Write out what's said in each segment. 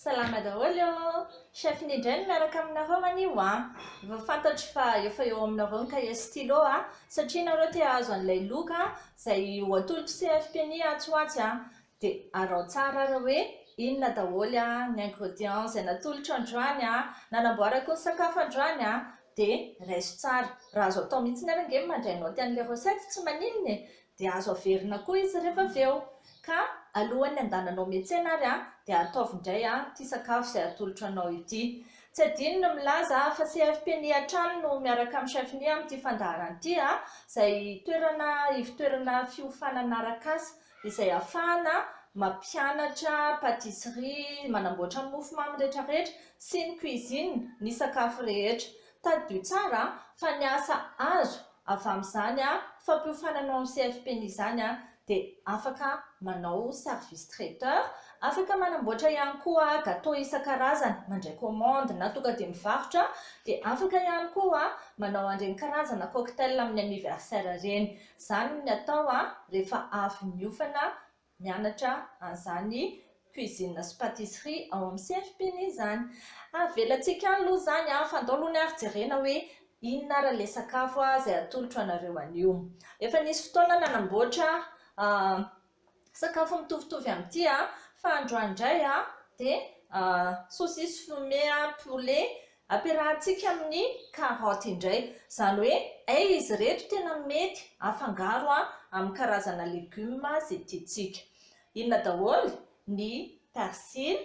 Salama daholo, chef Ni indray no miaraka aminareo anio Efa fantatro fa efa eo aminareo ny cahier stylo satria nareo te ahazo an'ilay loka izay ho atolotra CFP Ni atsy dia arao tsara raha hoe inona daholo ny ingrédients izay natolotra androany nanamboarako ny sakafo androany dia raiso tsara. Raha azo atao mihitsy ary ange mandrainao ty an'ilay recette tsy maninona dia azo averina koa izy rehefa avy eo. Ka alohan'ny andananao miantsena ary dia ataovy indray ity sakafo izay atolotranao ity. Tsy adino ny milaza fa CFP Ni an-trano no miaraka amin'ny chef Ni amin'ity fandaharana ity izay ivon-toerana fiofanana arak'asa izay ahafahana mampianatra patisserie, manamboatra mofomamy rehetrarehetra sy ny cuisine ny sakafo rehetra. Tadio tsara fa ny asa azo avy amin'izany fampiofananao amin'ny CFP Ni izany dia afaka manao service traiteur, afaka manamboatra ihany koa gâteau isan-karazany, mandray commande na tonga dia mivarotra dia afaka ihany koa manao an'ireny karazana cocktail amin'ny anniversaire ireny. Izany ny atao rehefa avy miofana mianatra an'izany cuisine sy pâtisserie ao amin'ny CFP Ni izany. Avelantsika any aloha izany fa andao aloha ny ary jerena hoe inona ary ilay sakafo izay atolotra anareo anio. Efa nisy fotoana nanamboatra sakafo mitovitovy amin'ity fa androany indray dia saucisse fumée poulet ampiarahantsika amin'ny karaoty indray. Izany hoe izy reto tena mety afangaro amin'ny karazana légumes izay tiantsika. Inona daholo? Ny persily,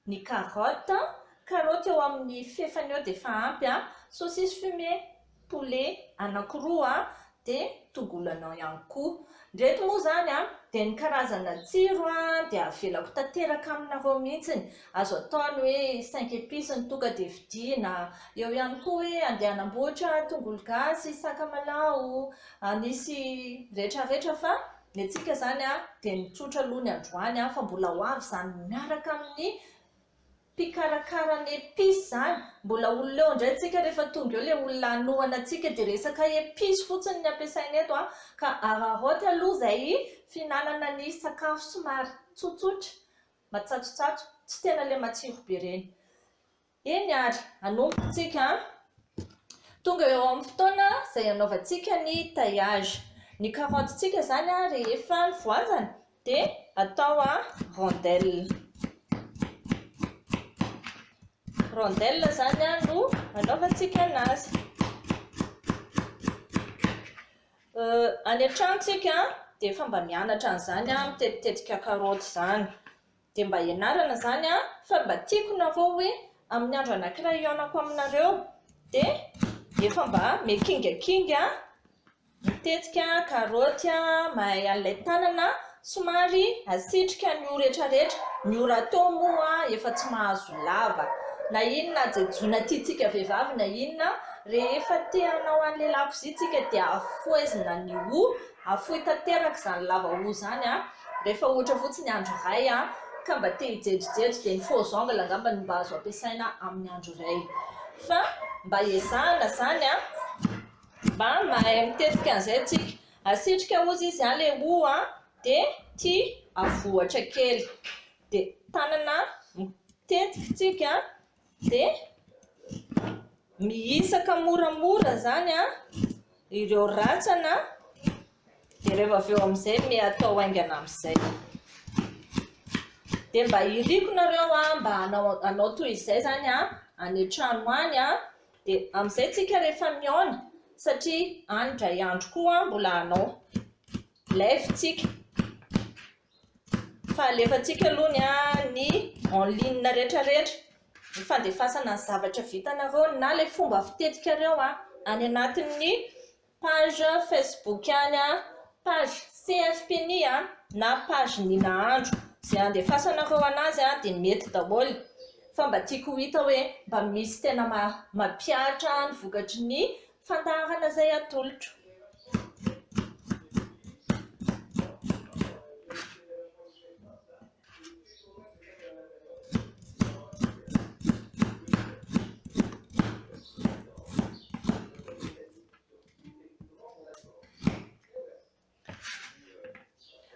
ny karaoty eo amin'ny fefany eo dia efa ampy saucisse fumée poulet anankiroa dia tongolo anao ihany koa. Reto moa izany dia ny karazana tsiro dia avelako tanteraka aminareo mihitsiny. Azo ataony hoe 5 épices ny tonga dia vidiana. Eo ihany koa hoe andeha hanamboatra tongolo gasy, sakamalaho, nisy rehetrarehetra fa ny antsika izany dia mitsotra aloha ny androany fa mbola ho avy izany miaraka amin'ny mpikarakara ny épices izany. Mbola olona eo indray tsika rehefa tonga eo ilay olona anohana antsika dia resaka épices fotsiny ny ampiasaina eto ka araroty aloha izay fihinanana ny sakafo somary tsotsotra, matsatsotsatso, tsy tena ilay matsiro be ireny. Eny ary anombokantsika tonga eo amin'ny fotoana izay anaovantsika ny taillage. Ny karotintsika izany rehefa ny voazana dia atao rondelle. Rondelle izany no anaovantsika anazy. Any an-tranontsika dia efa mba mianatra an'izany mitetitetika karaoty izany. Dia mba ianarana izany fa mba tiako nareo hoe amin'ny andro anankiray ionako aminareo dia efa mba mikingakinga mitetika karaoty mahay an'ilay tanana somary asitrika ny ora rehetrarehetra. Ny ora atao moa efa tsy mahazo lava. Na inona jejoina tiantsika vehivavy na inona rehefa te hanao an'ilay lakozia tsika dia afoezina ny afoy tanteraka izany lava hoho izany rehefa ohatra fotsiny andro iray ka mba te hijejojejo dia ny faux ongle angamba mba azo ampiasaina amin'ny andro iray. Fa mba ezahana izany mba mahay mitetika an'izay tsika. Asitrika ozy izy ilay hoho dia tia avohatra kely dia tanana mitetika tsika dia mihisaka moramora izany ireo ratsana dia rehefa avy eo amin'izay atao haingana amin'izay. Dia mba iriko nareo mba hanao toy izay izany any an-trano any dia amin'izay tsika rehefa mihaona satria any indray andro koa mbola hanao laivintsika. Fa alefantsika aloha ny en ligne rehetrarehetra ny fandefasana ny zavatra vitanareo na ilay fomba fitetikareo any anatin'ny page Facebook any page CFP Ni na page Ni Nahandro izay andefasanareo anazy dia mety daholo. Fa mba tiako hita hoe mba misy tena mapiatra ny vokatry ny fandaharana izay atolotra.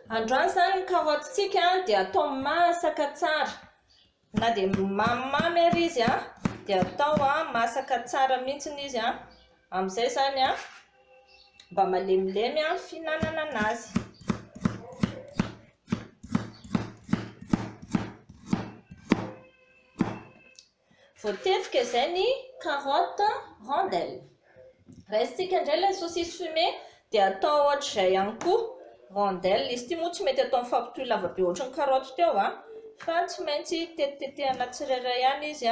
Androany izany ny karotintsika dia atao masaka tsara. na dia mamimamy ary izy dia atao masaka tsara mihitsiny izy amin'izay zany mba malemilemy fihinanana anazy. Voatetika izay ny carotte rondelle. Raha isika indray ilay saucisse fumée dia atao ohatr'izay ihany koa rondelle. Izy ity moa tsy mety atao mifampitohy lava be ohatry ny karoty teo fa tsy maintsy tetitetehana tsirairay ihany izy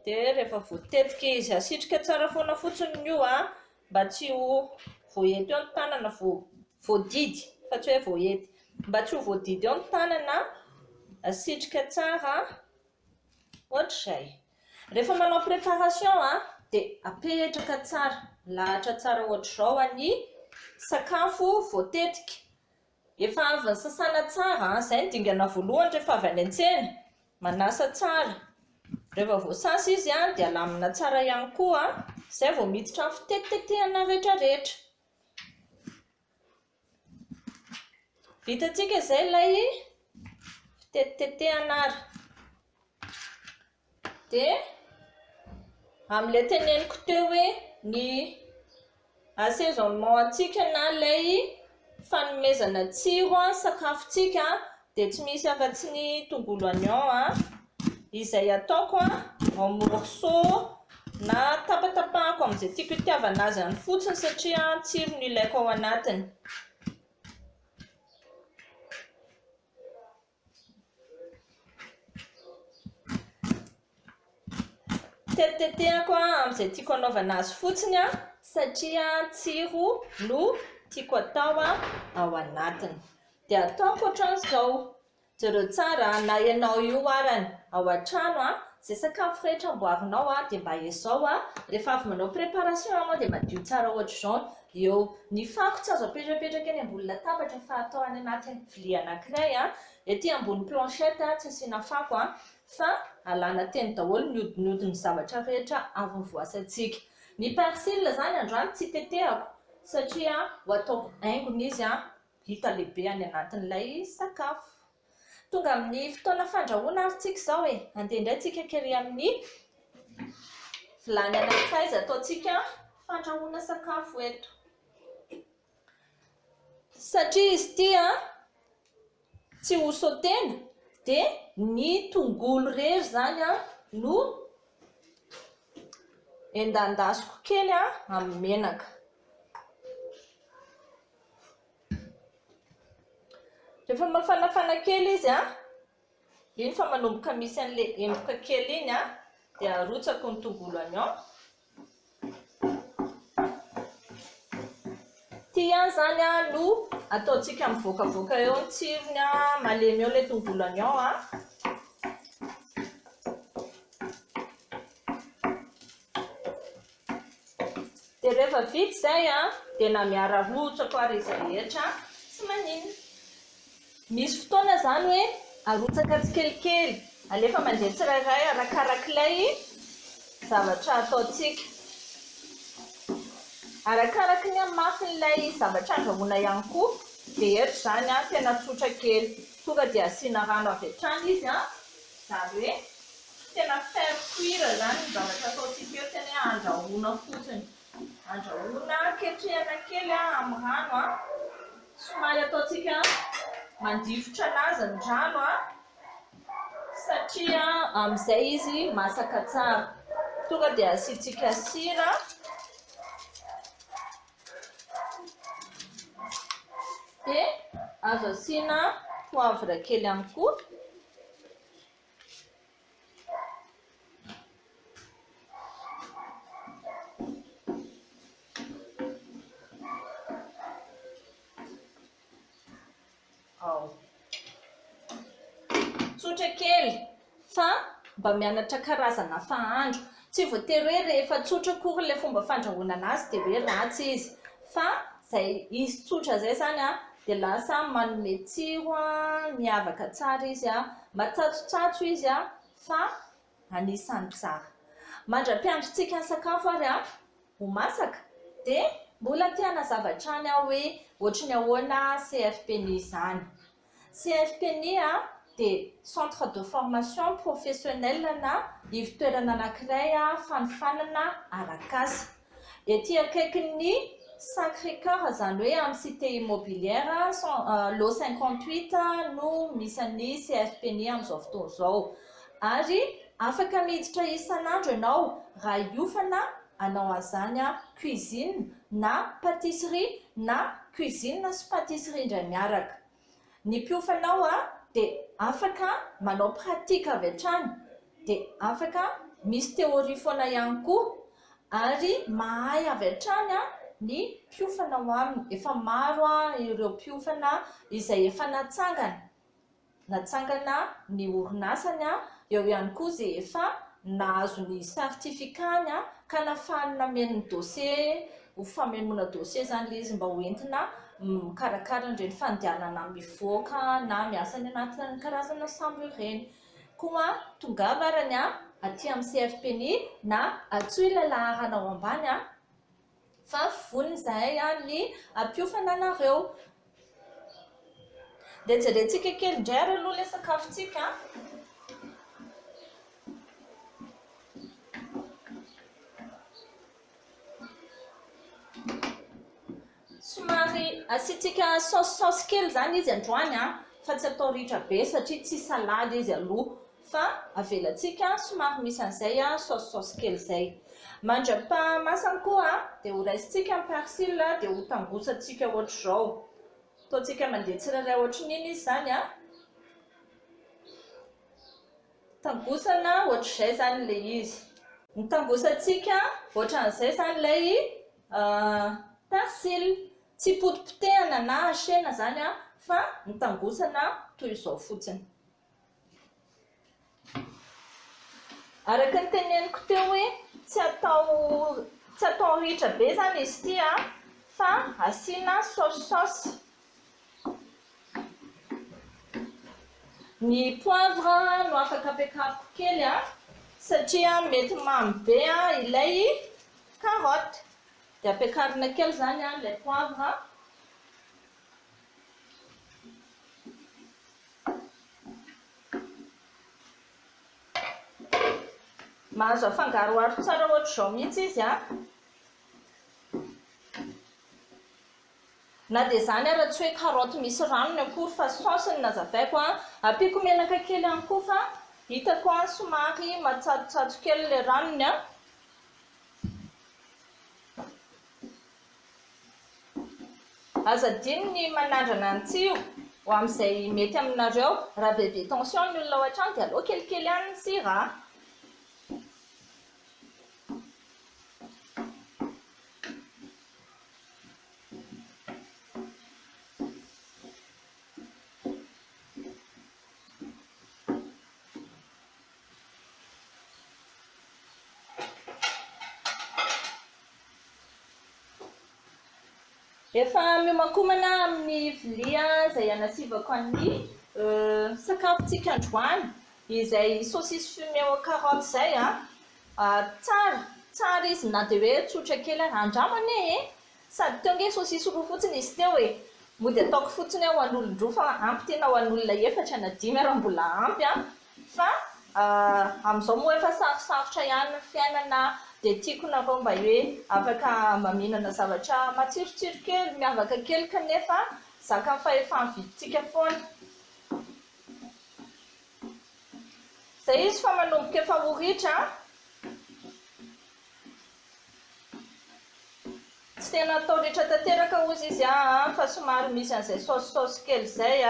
dia rehefa voatetika izy asitrika tsara foana fotsiny io mba tsy ho voahety eo ny tanana, voadidy fa tsy hoe voahety, mba tsy ho voadidy eo ny tanana, asitrika tsara ohatr'izay. Rehefa manao préparation dia apetraka tsara, lahatra tsara ohatr'izao ny sakafo voatetika. Efa avy ny sasana tsara, izay ny dingana voalohany rehefa avy any an-tsena, manasa tsara. Rehefa voasasa izy dia alamina tsara ihany koa, izay vao miditra amin'ny fitetitetehana rehetrarehetra. Vitantsika izay ilay fitetitetehana ary. Dia amin'ilay teneniko teo hoe ny assaisonnement antsika na ilay fanomezana tsiro sakafontsika dia tsy misy afa-tsy ny tongolo oignon izay ataoko en morceau na tapatapahako amin'izay tiako itiavana azy any fotsiny satria tsiro no ilaiko ao anatiny. Tetitetehako amin'izay tiako anaovana azy fotsiny satria tsiro no tiako atao ao anatiny. Dia ataoko ohatran'izao. Jereo tsara na ianao io arany ao an-trano izay sakafo rehetra amboarinao dia mba izao rehefa avy manao préparation ianao dia madio tsara ohatr'izao. Eo ny fako tsy azo apetrapetraka eny ambony latabatra fa atao any anaty vilia anankiray. Ety ambony planchette tsy asiana fako fa alana teny daholo mihodinodiny zavatra rehetra avy voasantsika. Ny persily zany androany tsy tetehako satria ho ataoko haingony izy hita lehibe any anatin'ilay sakafo. Tonga amin'ny fotoana fandrahoana ary tsika izao andeha indray tsika kely amin'ny vilany anankiray izay ataontsika fandrahoana sakafo eto. Satria izy ity tsy ho sautena dia ny tongolo rery zany no endandasiko kely amin'ny menaka. Rehefa mafanafana kely izy iny fa manomboka misy an'ilay emboka kely iny dia arotsako ny tongolo oignon. Ity zany no ataontsika mivoakavoaka eo ny tsirony malemy eo ilay tongolo oignon dia rehefa vita izay dia na miara arotsako ary izy rehetra tsy maninona. Misy fotoana zany hoe arotsaka tsikelikely, alefa mandeha tsirairay arakarak'ilay zavatra ataontsika. Arakaraky ny mafin'ilay zavatra andrahoana ihany koa dia eto zany tena tsotra kely. Tonga dia asiana rano avy hatrany izy zany hoe tena faire cuire zany ny zavatra ataontsika eo, tena andrahoana fotsiny. Andrahoana ketrehana kely amin'ny rano somary ataontsika mandifotra anazy ny rano satria amin'izay izy masaka tsara. Tonga dia asiantsika sira dia azo asiana poivre kely ihany koa. Tsotra kely fa mba mianatra karazana fahandro. Tsy voatery hoe rehefa tsotra kory ilay fomba fandrahoana anazy dia hoe ratsy izy, fa izay izy tsotra izay zany dia lasa manome tsiro miavaka tsara izy, matsatsotsatso izy fa anisan'ny tsara. Mandra-piandrintsika ny sakafo ary ho masaka dia mbola tiana zavatra any hoe ohatry ny ahoana CFP Ni izany. CFP Ni dia centre de formation professionnelle na ivitoerana anankiray fanofanana arak'asa. Ety akaikin'ny Sacré-Cœur zany hoe amin'ny cité immobilière lot 58 no misy an'ny CFP Ni amin'izao fotoana izao. Ary afaka miditra isan'andro ianao raha hiofana anao an'izany cuisine na pâtisserie na cuisine sy pâtisserie indray miaraka. Ny mpiofanao dia afaka manao pratika avy hatrany, dia afaka misy théorie foana ihany koa, ary mahay avy hatrany ny mpiofanao aminy. Efa maro ireo mpiofana izay efa natsangana ny orinasany, eo ihany koa izay efa nahazo ny certificany ka nafahany nameno ny dossier, ho famemonana dossier zany ilay izy mba hoentina mikarakara ireny fandehanana mivoaka na miasa any anatin'ny karazana sambo ireny. Koa tongava arany aty amin'ny CFP Ni na atsoy ilay laharanao ambany fa vonona izahay ny ampiofana anareo. Dia jerentsika kely indray ary aloha ilay sakafontsika. Somary asiantsika saosisaosy kely zany izy androany fa tsy atao ritra be satria tsy salady izy aloha, fa avelantsika somary misy an'izay saosisaosy kely izay. Mandrapahamasaka koa dia ho raisintsika ny persil dia ho tangosantsika ohatr'izao. Ataontsika mandeha tsirairay ohatran'iny izy zany tangosana ohatr'izay zany ilay izy. Ny tangosantsika ohatran'izay zany ilay persil. Tsy potipotehana na hashena zany fa ny tangosana toy izao fotsiny. Araka ny teneniko teo hoe tsy atao ritra be zany izy ity fa asiana saosisaosy. Ny poivre no afaka ampiakariko kely satria mety mamy be ilay carotte. Dia ampiakarina kely zany ilay poivre. Mahazo afangaroaro tsara ohatr'izao mihitsy izy na dia zany raha tsy hoe karoty misy ranony akory fa saosiny nazavaiko ampiako menaka kely ihany koa fa hitako somary matsatsotsatso kely ilay ranony aza dino ny manandrana antsio ho amin'izay mety aminareo. Raha bebe tension ny olona ao an-trano dia aleo kelikely ihany ny sira. Efa miomankomana amin'ny vilia izay anasivako an'ny sakafontsika androany, izay saucisse fumée au carotte izay tsara izy na dia hoe tsotra kely andramany sady teo nge saucisse roa fotsiny izy teo mody ataoko fotsiny ho an'olon-droa fa ampy tena ho an'olona efatra na dimy raha mbola ampy fa amin'izao moa efa sarosarotra ihany ny fiainana. Dia tiako nareo mba hoe afaka maminana zavatra matsirotsiro kely, miavaka kely kanefa zaka ny fahefa vidintsika foana. Izay izy fa manomboka efa ho ritra. Tsy tena atao ritra tanteraka ozy izy fa somary misy an'izay saosisaosy kely izay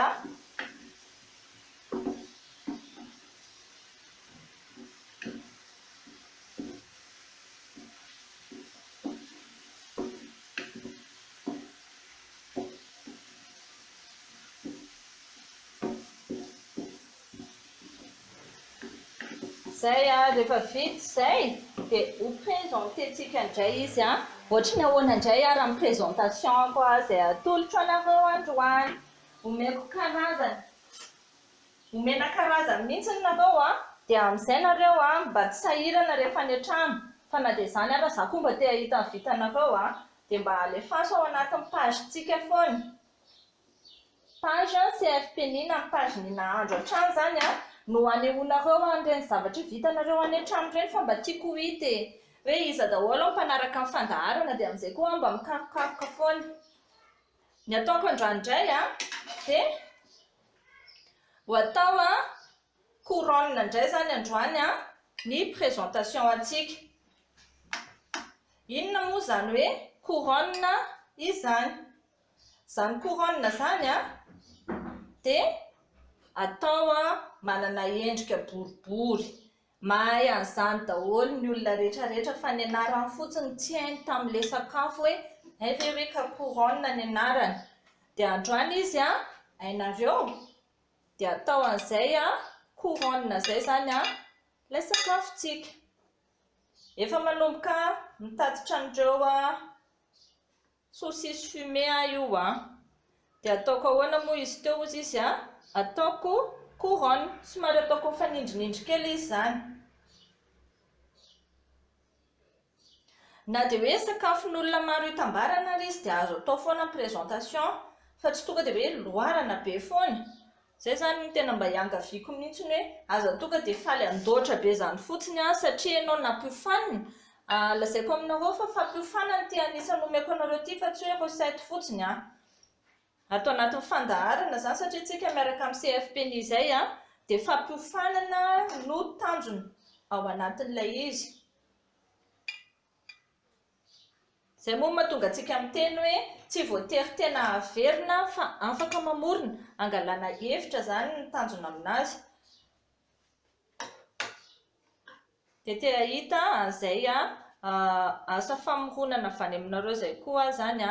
Zay rehefa vita izay dia ho présententsika indray izy ohatry ny ahoana indray raha amin'ny présentation koa izay atolotra anareo androany. Omena karazany mihitsy nareo dia amin'izay nareo mba tsy sahirana rehefa any an-trano. Fa na dia izany raha za koa mba te hahita ny vitanareo dia mba alefaso ao anatin'ny pagentsika foana. page CFP Ni na page Ni Nahandro hatrany zany no anehoanareo an'ireny zavatra vitanareo any an-trano ireny fa mba tiako hita hoe iza daholo mpanaraka amin'ny fandaharana dia amin'izay koa mba mikarokaroka foana. Ny ataoko androany indray dia ho atao couronne indray zany androany ny présentation antsika. Inona moa zany hoe couronne izany? Zany couronne zany dia atao manana endrika boribory. Mahay an'izany daholo ny olona rehetrarehetra fa ny anarany fotsiny tsy hainy tamin'ilay sakafo hoe aive hoe ka couronne ny anarany. Dia androany izy hainareo dia atao an'izay couronne zay zany ilay sakafontsika. Efa manomboka mitatitra an'ireo saucisse fumé io dia ataoko ahoana moa izy teo ozy izy ataoko couronne, somary ataoko mifanindrinindry kely izy zany. Na dia hoe sakafon'olona maro hitambarana izy dia azo atao foana présentation fa tsy tonga dia hoe loarana be foana. Zay zany no tena mba hiangaviako mihitsy hoe aza tonga dia faly andoatra be zany fotsiny satria ianao nampiofanina. Lazaiko aminareo fa fampiofanana ty anisany nomeko anareo ty fa tsy hoe recette fotsiny atao anatin'ny fandaharana zany satria tsika miaraka amin'ny CFP Ni izay dia fampiofanana no tanjony ao anatin'ilay izy. Zay moa mahatonga antsika miteny hoe tsy voatery tena averina fa afaka mamorona, angalana hevitra zany ny tanjona aminazy. Dia tea hita an'izay asa famoronana avy any aminareo zay koa zany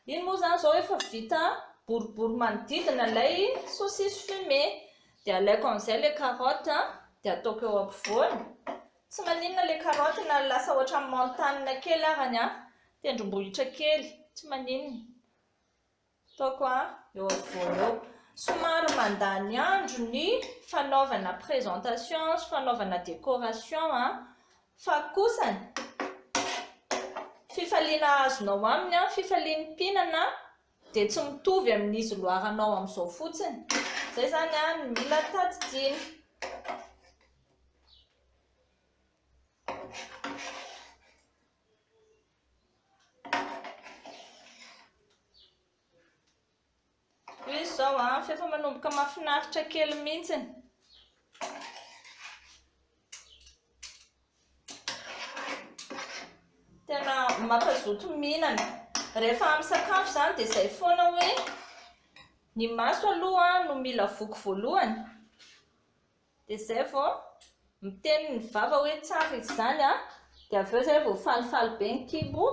iny moa zany zao efa vita boribory manodidina ilay saucisse fumé. Dia alaiko amin'izay ilay karoty dia ataoko eo ampovoany. Tsy maninona ilay karoty na lasa ohatra montanina kely arany tendrombohitra kely, tsy maninona. Ataoko eo ampovoany eo. Somary mandany andro ny fanaovana présentation sy fanaovana décoration fa kosany fifaliana azonao aminy fifalian'ny mpihinana dia tsy mitovy amin'izy loaranao amin'izao fotsiny. Zay zany ny mila tadidina. Izy zao fefa manomboka mahafinaritra kely mihitsiny. Tena mampazoto mihinana. Rehefa amin'ny sakafo zany dia izay foana hoe ny maso aloha no mila voky voalohany. Dia izay vao miteny ny vava hoe tsara izy zany dia avy eo izay vao falifaly be ny kibo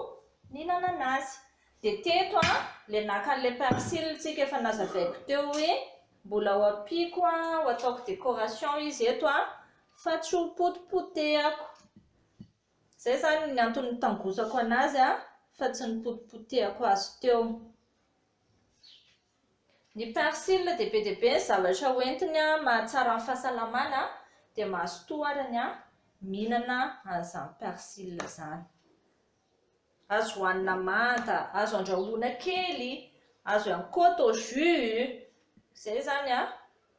nihinanana azy. Dia teto ilay naka an'ilay persil tsika efa nazavaiko teo hoe mbola ho ampiako ho ataoko décoration izy eto fa tsy ho potipotehako. Zay zany ny antony tangosako anazy fa tsy ny potipotehako azy teo. Ny persil dia be dia be ny zavatra hoentiny mahatsara ny fahasalamana dia mahazo toarany mihinana an'izany persil zany. Azo hohanina manta, azo andrahoina kely, azo ihany koa atao jus. Zay zany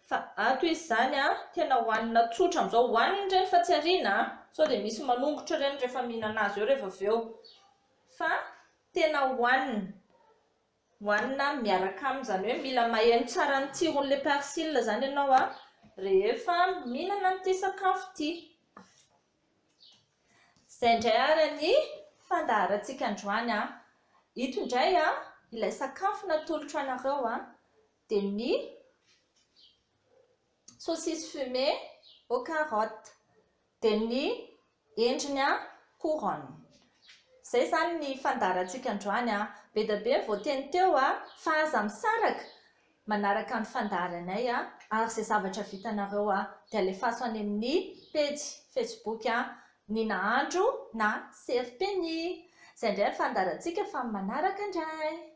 fa ato izy zany tena hohanina tsotra amin'izao. Hohanina ireny fa tsy ariana sao dia misy manongotra ireny rehefa mihinana azy eo rehefa avy eo. Fa tena hohanina miaraka amin'izany hoe mila maheno tsara ny tsiron'ilay persil zany ianao rehefa mihinana an'ity sakafo ity. Izay indray ary ny fandaharantsika androany. Ito indray ilay sakafo natolotra anareo dia ny saucisse fumé aux carottes dia ny endriny couronne. Zay zany ny fandaharantsika androany. Be dia be voateny teo fa aza misaraka manaraka ny fandaharanay ary izay zavatra vitanareo dia alefaso any amin'ny page Facebook Ni Nahandro na CFP Ni. Izay indray ny fandaharantsika fa manaraka indray.